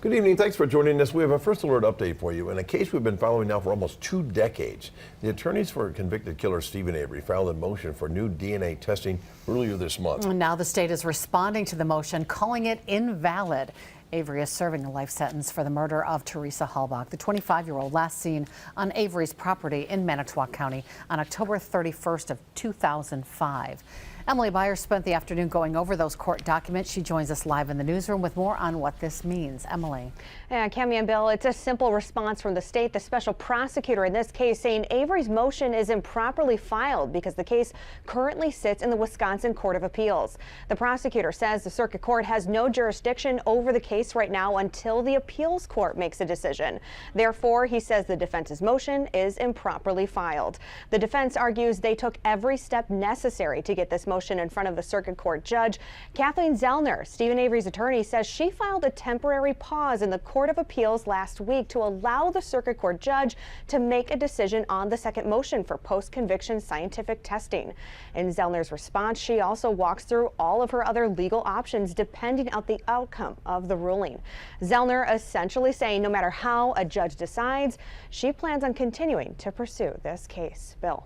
Good evening. Thanks for joining us. We have a first alert update for you. In a case we've been following now for almost 2 decades, the attorneys for convicted killer Steven Avery filed a motion for new DNA testing earlier this month. Now the state is responding to the motion, calling it invalid. Avery is serving a life sentence for the murder of Teresa Halbach, the 25-year-old last seen on Avery's property in Manitowoc County on October 31st of 2005. Emily Byers spent the afternoon going over those court documents. She joins us live in the newsroom with more on what this means. Emily. Yeah, Cami and Bill, it's a simple response from the state. The special prosecutor in this case saying Avery's motion is improperly filed because the case currently sits in the Wisconsin Court of Appeals. The prosecutor says the circuit court has no jurisdiction over the case right now until the appeals court makes a decision. Therefore, he says the defense's motion is improperly filed. The defense argues they took every step necessary to get this motion in front of the circuit court judge. Kathleen Zellner, Steven Avery's attorney, says she filed a temporary pause in the Court of Appeals last week to allow the circuit court judge to make a decision on the second motion for post-conviction scientific testing. In Zellner's response, she also walks through all of her other legal options depending on the outcome of the ruling. Zellner essentially saying no matter how a judge decides, she plans on continuing to pursue this case. Bill.